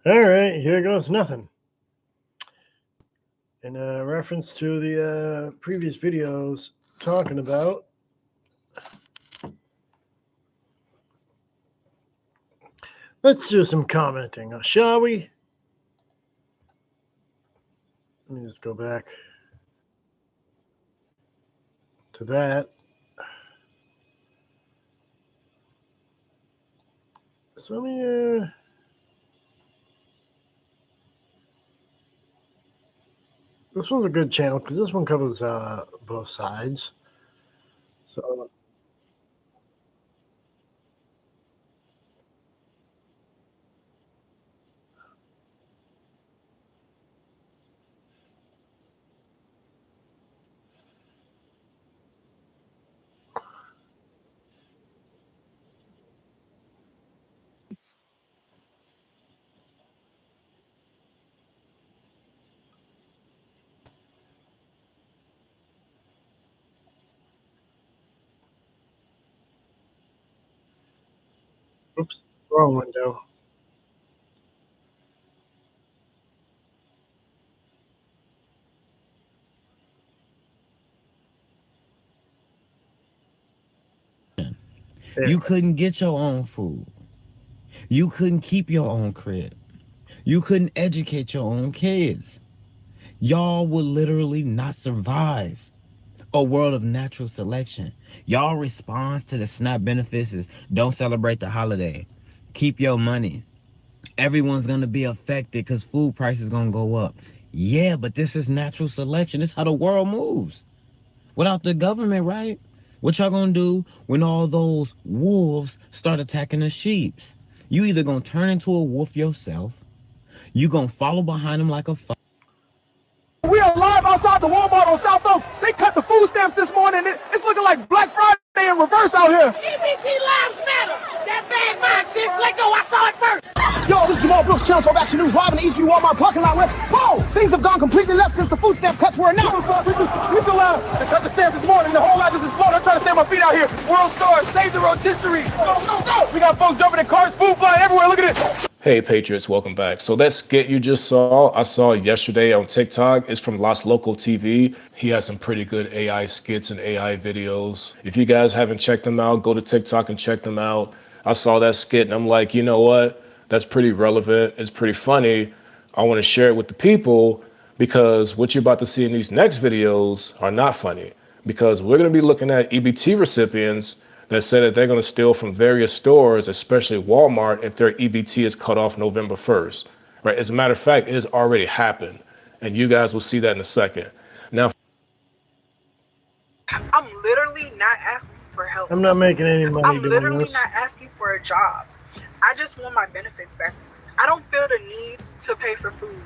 All right, here goes nothing. In reference to the previous videos talking about let's do some commenting, shall we? Let me just go back to that. So let me this one's a good channel because this one covers both sides. So oops, wrong window. You couldn't get your own food. You couldn't keep your own crib. You couldn't educate your own kids. Y'all would literally not survive a world of natural selection. Y'all response to the SNAP benefits is don't celebrate the holiday. Keep your money. Everyone's going to be affected because food prices going to go up. Yeah, but this is natural selection. This is how the world moves. Without the government, right? What y'all gonna do when all those wolves start attacking the sheeps? You either gonna turn into a wolf yourself, you gonna follow behind them like a fox. We are live outside the Walmart on South Oaks. They cut the food stamps this morning. It's looking like Black Friday in reverse out here. EBT lives matter. That bag mine, sis. Let go. I saw it first. Yo, this is Jamal Brooks, Channel 12 Action News, live in the Eastview Walmart parking lot where, whoa, things have gone completely left since the food stamp cuts were announced. We still out. They cut the stamps this morning. The whole lot just exploded. I'm trying to stand my feet out here. World Star, save the rotisserie. Go, go, go. We got folks jumping in cars, food flying everywhere. Look at this. Hey Patriots, welcome back. So that skit you just saw, I saw yesterday on TikTok. It's from Las Local TV. He has some pretty good AI skits and AI videos. If you guys haven't checked them out, go to TikTok and check them out. I saw that skit and I'm like, you know what? That's pretty relevant. It's pretty funny. I want to share it with the people because what you're about to see in these next videos are not funny because we're going to be looking at EBT recipients that say that they're going to steal from various stores, especially Walmart, if their EBT is cut off November 1st, right? As a matter of fact, it has already happened, and you guys will see that in a second. Now, I'm literally not asking for help. I'm not making any money I'm doing literally this. not asking for a job. I just want my benefits back. I don't feel the need to pay for food.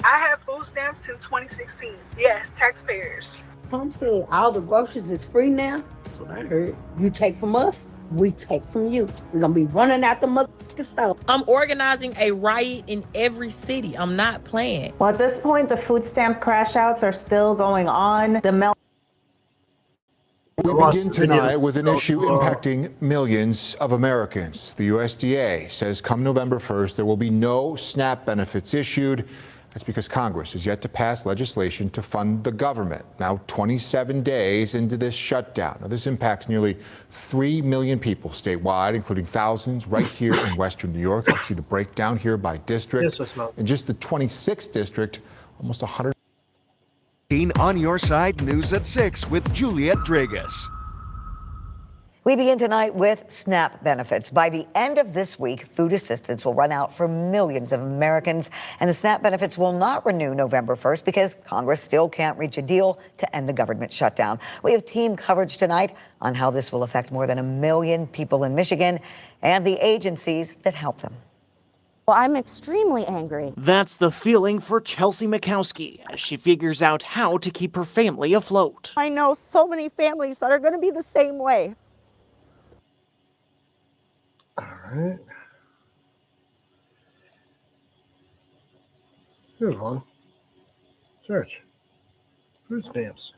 I have food stamps since 2016. Yes, taxpayers. Some say all the groceries is free now. That's what I heard. You take from us, we take from you. We're gonna be running out the motherfucking stuff. I'm organizing a riot in every city. I'm not playing. Well, at this point, the food stamp crash outs are still going on. We begin tonight with an issue impacting millions of Americans. The USDA says come November 1st, there will be no SNAP benefits issued. That's because Congress is yet to pass legislation to fund the government. Now, 27 days into this shutdown. Now, this impacts nearly 3 million people statewide, including thousands right here in Western New York. You see the breakdown here by district. In just the 26th district, almost 100. On Your Side News at 6 with Juliet Dragas. We begin tonight with SNAP benefits. By the end of this week, food assistance will run out for millions of Americans, and the SNAP benefits will not renew November 1st because Congress still can't reach a deal to end the government shutdown. We have team coverage tonight on how this will affect more than 1 million people in Michigan and the agencies that help them. Well, I'm extremely angry. That's the feeling for Chelsea Mikowski as she figures out how to keep her family afloat. I know so many families that are going to be the same way. All right. Here's one. Search. Food stamps.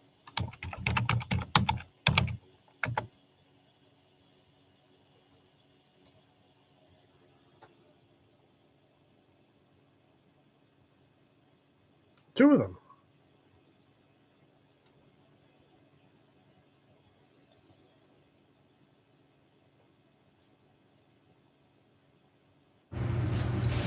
Two of them.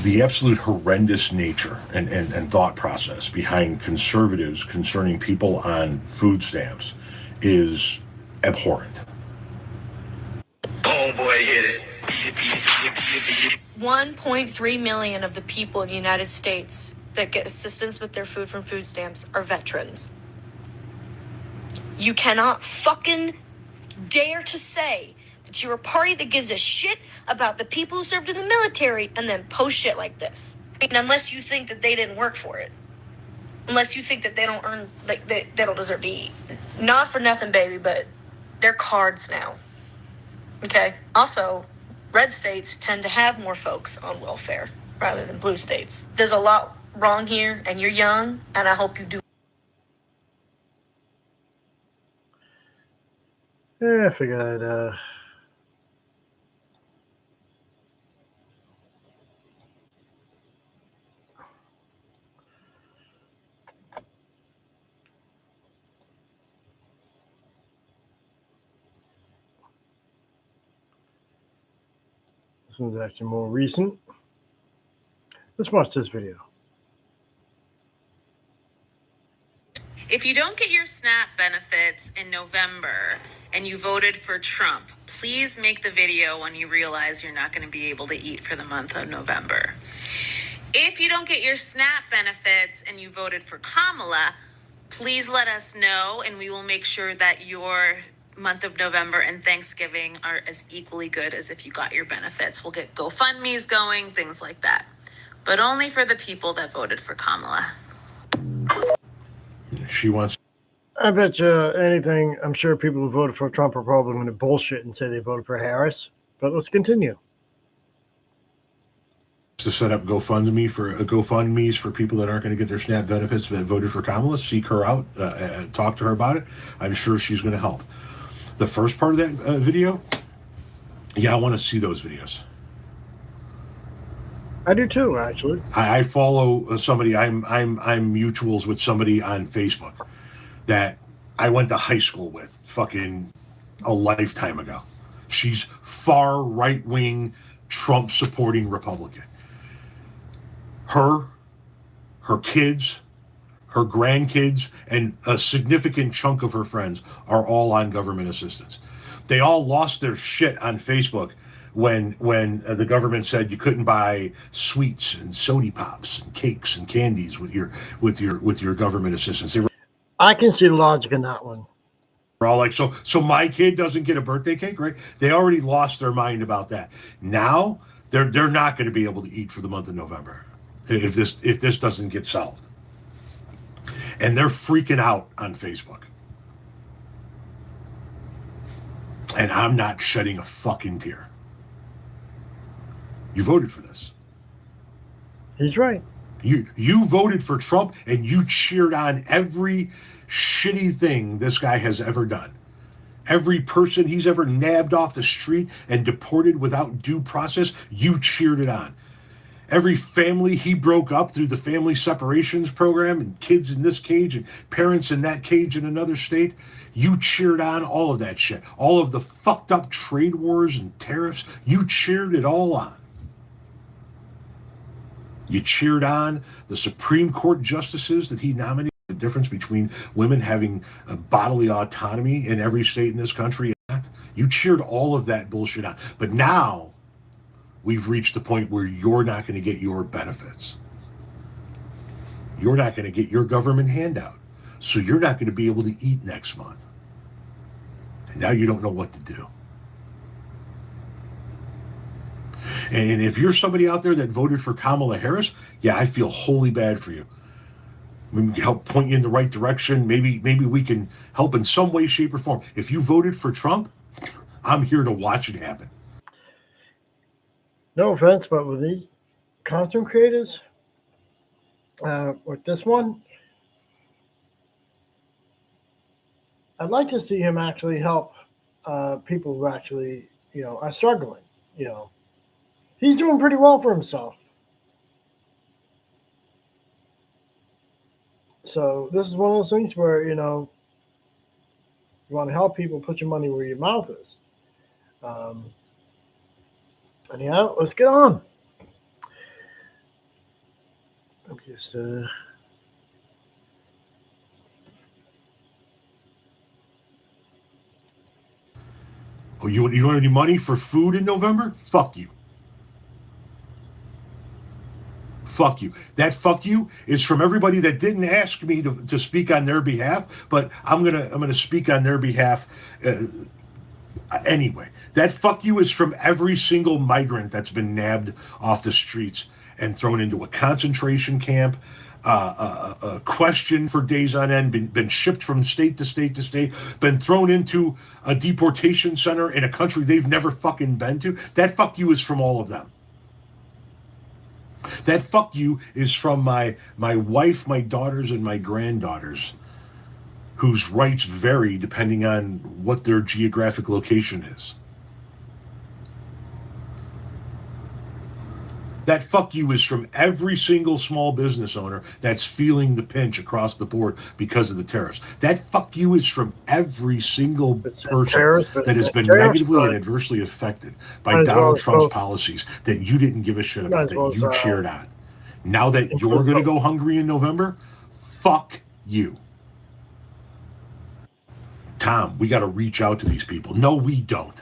The absolute horrendous nature and thought process behind conservatives concerning people on food stamps is abhorrent. Homeboy hit it. 1.3 million of the people in the United States that get assistance with their food from food stamps are veterans. You cannot fucking dare to say that you're a party that gives a shit about the people who served in the military and then post shit like this. I mean, unless you think that they didn't work for it. Unless you think that they don't earn, like, they don't deserve to eat. Not for nothing, baby, but they're cards now. Okay? Also, red states tend to have more folks on welfare rather than blue states. There's a lot wrong here, and you're young, and I hope you do. Yeah, I figured I'd this one's actually more recent. Let's watch this video. If you don't get your SNAP benefits in November and you voted for Trump, please make the video when you realize you're not going to be able to eat for the month of November. If you don't get your SNAP benefits and you voted for Kamala, please let us know and we will make sure that your month of November and Thanksgiving are as equally good as if you got your benefits. We'll get GoFundMe's going, things like that. But only for the people that voted for Kamala. She wants. I bet you anything, I'm sure people who voted for Trump are probably going to bullshit and say they voted for Harris. But let's continue. To set up GoFundMe's for people that aren't going to get their SNAP benefits that voted for Kamala. Seek her out, talk to her about it. I'm sure she's going to help. The first part of that video, yeah, I want to see those videos. I do too, actually. I follow somebody. I'm mutuals with somebody on Facebook that I went to high school with, fucking a lifetime ago. She's far right wing, Trump supporting Republican. Her kids, her grandkids, and a significant chunk of her friends are all on government assistance. They all lost their shit on Facebook when the government said you couldn't buy sweets and soda pops and cakes and candies with your government assistance. They were I can see the logic in that one. all like, so my kid doesn't get a birthday cake, right? They already lost their mind about that. Now they're not going to be able to eat for the month of November if this doesn't get solved. And they're freaking out on Facebook. And I'm not shedding a fucking tear. You voted for this. He's right. You voted for Trump and you cheered on every shitty thing this guy has ever done. Every person he's ever nabbed off the street and deported without due process, you cheered it on. Every family he broke up through the family separations program and kids in this cage and parents in that cage in another state, you cheered on all of that shit. All of the fucked up trade wars and tariffs, you cheered it all on. You cheered on the Supreme Court justices that he nominated, the difference between women having a bodily autonomy in every state in this country. You cheered all of that bullshit on. But now we've reached the point where you're not going to get your benefits. You're not going to get your government handout. So you're not going to be able to eat next month. And now you don't know what to do. And if you're somebody out there that voted for Kamala Harris, yeah, I feel wholly bad for you. We can help point you in the right direction. Maybe we can help in some way, shape, or form. If you voted for Trump, I'm here to watch it happen. No offense, but with these content creators, with this one, I'd like to see him actually help people who actually, are struggling. He's doing pretty well for himself. So this is one of those things where, you know, you want to help people, put your money where your mouth is. And yeah, let's get on. I'm just Oh, you don't have any money for food in November? Fuck you. Fuck you. That fuck you is from everybody that didn't ask me to speak on their behalf, but I'm gonna speak on their behalf anyway. That fuck you is from every single migrant that's been nabbed off the streets and thrown into a concentration camp, questioned for days on end, been shipped from state to state to state, been thrown into a deportation center in a country they've never fucking been to. That fuck you is from all of them. That fuck you is from my wife, my daughters, and my granddaughters, whose rights vary depending on what their geographic location is. That fuck you is from every single small business owner that's feeling the pinch across the board because of the tariffs. That fuck you is from every single person that has been negatively and adversely affected by Donald Trump's policies that you didn't give a shit about, that you cheered on. Now that you're going to go hungry in November, fuck you. Tom, we got to reach out to these people. No, we don't.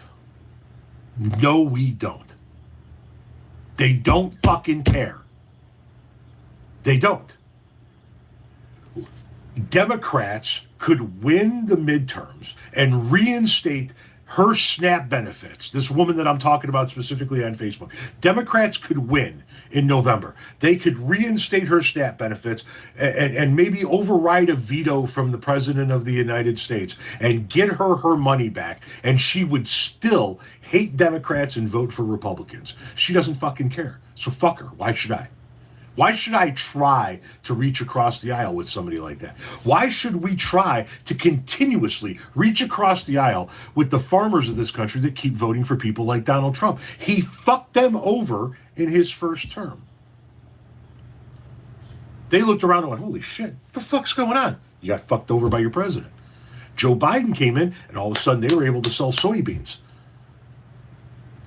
No, we don't. They don't fucking care. They don't. Democrats could win the midterms and reinstate her SNAP benefits. This woman that I'm talking about specifically on Facebook. Democrats could win in November. They could reinstate her SNAP benefits and maybe override a veto from the President of the United States and get her money back. And she would still hate Democrats and vote for Republicans. She doesn't fucking care. So fuck her. Why should I? Why should I try to reach across the aisle with somebody like that? Why should we try to continuously reach across the aisle with the farmers of this country that keep voting for people like Donald Trump? He fucked them over in his first term. They looked around and went, holy shit, what the fuck's going on? You got fucked over by your president. Joe Biden came in, and all of a sudden they were able to sell soybeans.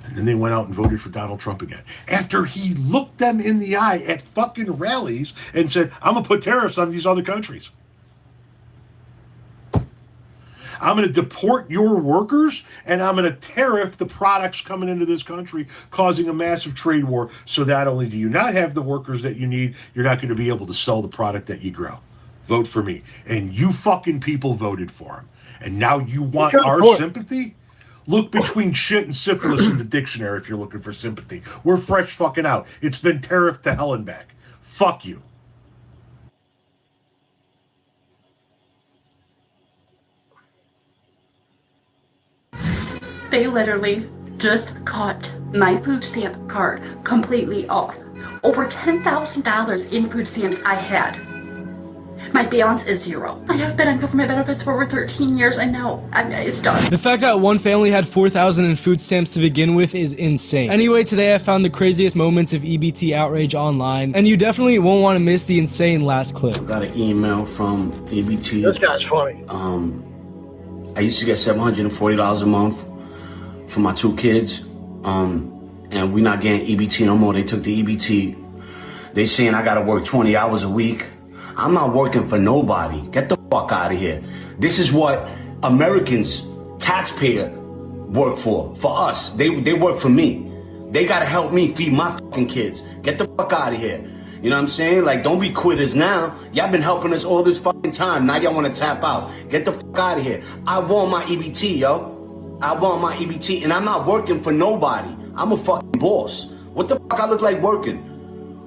And then they went out and voted for Donald Trump again. After he looked them in the eye at fucking rallies and said, I'm going to put tariffs on these other countries. I'm going to deport your workers, and I'm going to tariff the products coming into this country, causing a massive trade war. So not only do you not have the workers that you need, you're not going to be able to sell the product that you grow. Vote for me. And you fucking people voted for him. And now you want our sympathy? Look between shit and syphilis in the dictionary if you're looking for sympathy. We're fresh fucking out. It's been tariffed to hell and back. Fuck you. They literally just cut my food stamp card completely off. Over $10,000 in food stamps I had. My balance is zero. I have been on government benefits for over 13 years, and now it's done. The fact that one family had 4,000 in food stamps to begin with is insane. Anyway, today I found the craziest moments of EBT outrage online, and you definitely won't want to miss the insane last clip. I got an email from EBT. This guy's funny. I used to get $740 a month for my 2 kids, and we're not getting EBT no more. They took the EBT. They saying I gotta work 20 hours a week. I'm not working for nobody. Get the fuck out of here. This is what Americans, taxpayer, work for us. They work for me. They gotta help me feed my fucking kids. Get the fuck out of here. You know what I'm saying? Like, don't be quitters now. Y'all been helping us all this fucking time. Now y'all wanna tap out. Get the fuck out of here. I want my EBT, yo. I want my EBT, and I'm not working for nobody. I'm a fucking boss. What the fuck I look like working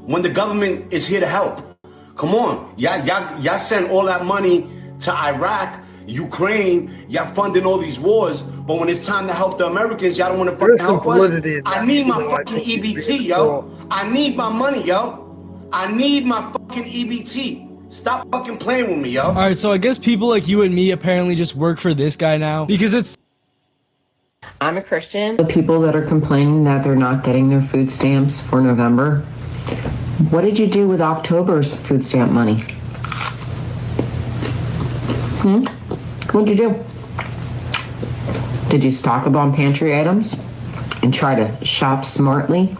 when the government is here to help? Come on, y'all send all that money to Iraq, Ukraine, y'all funding all these wars, but when it's time to help the Americans, y'all don't want to fucking help us. I need my fucking EBT, yo. I need my money, yo. I need my fucking EBT. Stop fucking playing with me, yo. Alright, so I guess people like you and me apparently just work for this guy now, because it's... I'm a Christian. The people that are complaining that they're not getting their food stamps for November, what did you do with October's food stamp money? What'd you do? Did you stock up on pantry items and try to shop smartly?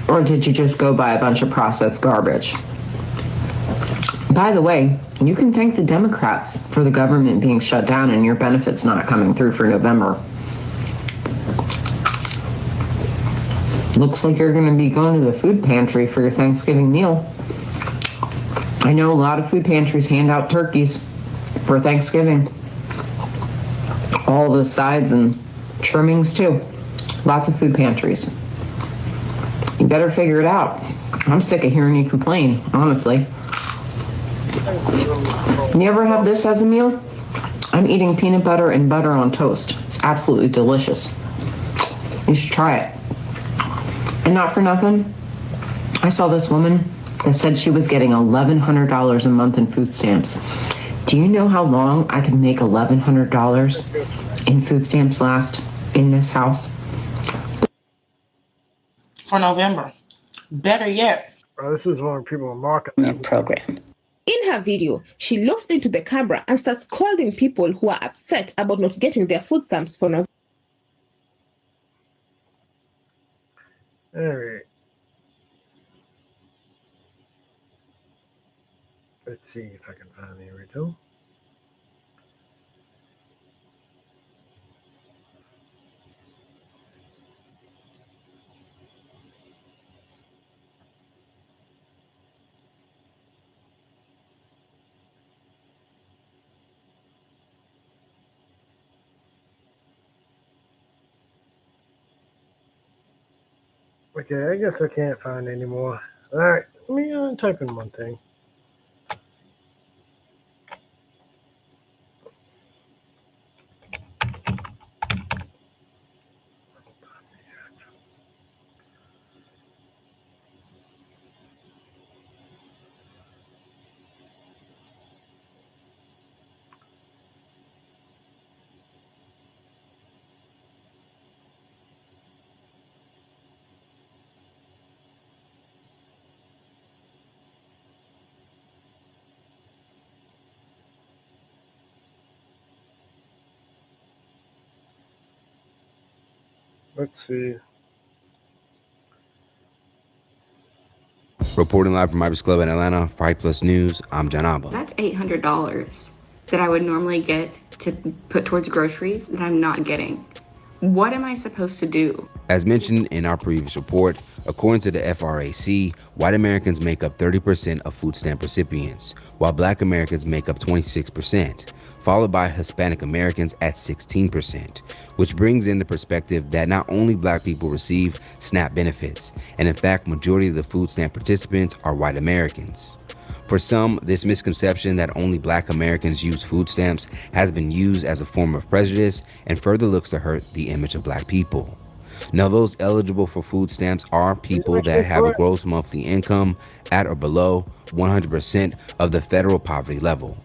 Or did you just go buy a bunch of processed garbage? By the way, you can thank the Democrats for the government being shut down and your benefits not coming through for November. Looks like you're going to be going to the food pantry for your Thanksgiving meal. I know a lot of food pantries hand out turkeys for Thanksgiving. All the sides and trimmings too. Lots of food pantries. You better figure it out. I'm sick of hearing you complain, honestly. You ever have this as a meal? I'm eating peanut butter and butter on toast. It's absolutely delicious. You should try it. And not for nothing, I saw this woman that said she was getting $1,100 a month in food stamps. Do you know how long I could make $1,100 in food stamps last in this house? For November. Better yet. This is when people are marketing program. In her video, she looks into the camera and starts scolding people who are upset about not getting their food stamps for November. All right. Let's see if I can find the original. Okay, I guess I can't find any more. All right, let me type in one thing. Let's see. Reporting live from Ibis Club in Atlanta, 5 Plus News, I'm John Abba. That's $800 that I would normally get to put towards groceries that I'm not getting. What am I supposed to do? As mentioned in our previous report, according to the FRAC, white Americans make up 30% of food stamp recipients, while black Americans make up 26%, followed by Hispanic Americans at 16%, which brings in the perspective that not only black people receive SNAP benefits, and in fact, majority of the food stamp participants are white Americans. For some, this misconception that only black Americans use food stamps has been used as a form of prejudice and further looks to hurt the image of black people. Now, those eligible for food stamps are people that have a gross monthly income at or below 100% of the federal poverty level.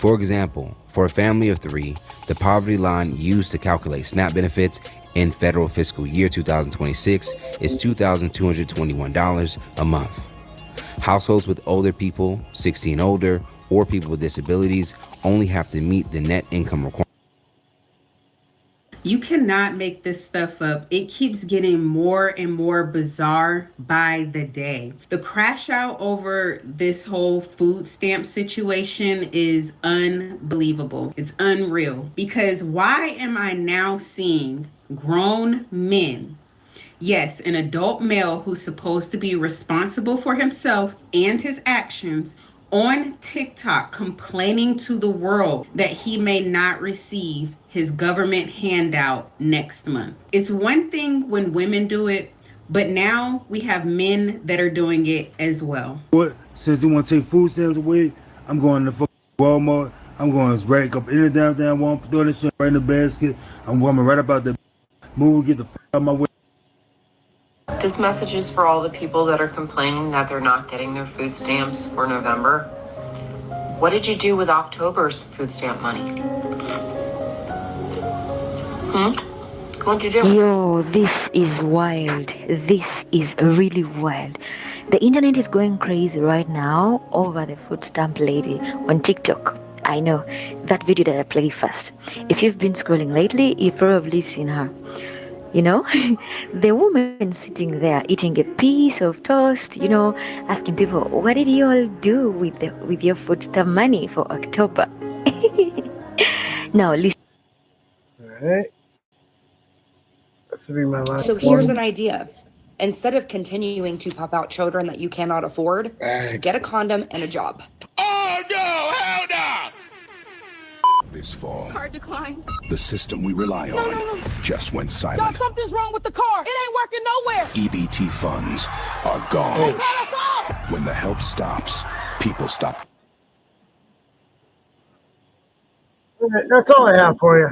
For example, for a family of 3, the poverty line used to calculate SNAP benefits in federal fiscal year 2026 is $2,221 a month. Households with older people, 60 and older, or people with disabilities only have to meet the net income requirement. You cannot make this stuff up. It keeps getting more and more bizarre by the day. The crash out over this whole food stamp situation is unbelievable. It's unreal. Because why am I now seeing grown men, yes, an adult male who's supposed to be responsible for himself and his actions, on TikTok complaining to the world that he may not receive his government handout next month? It's one thing when women do it, but now we have men that are doing it as well. What? Since they want to take food stamps away, I'm going to Walmart. I'm going to rank up any damn Walmart, throw this shit right in the basket. I'm going right about the move, get the fuck out of my way. This message is for all the people that are complaining that they're not getting their food stamps for November. What did you do with October's food stamp money? What'd you do? Yo, this is wild. This is really wild. The internet is going crazy right now over the food stamp lady on TikTok. I know, that video that I played first. If you've been scrolling lately, you've probably seen her. You know, the woman sitting there eating a piece of toast, you know, asking people, what did you all do with your food stamp money for October? Now, listen. All right. This will be my last So here's one. an idea. Instead of continuing to pop out children that you cannot afford, get a condom and a job. Oh no, hell no! This fall, Card decline. the system we rely on just went Y'all, silent. something's wrong with the car. It ain't working nowhere. EBT funds are gone. When the help stops, people stop. All right, that's all I have for you.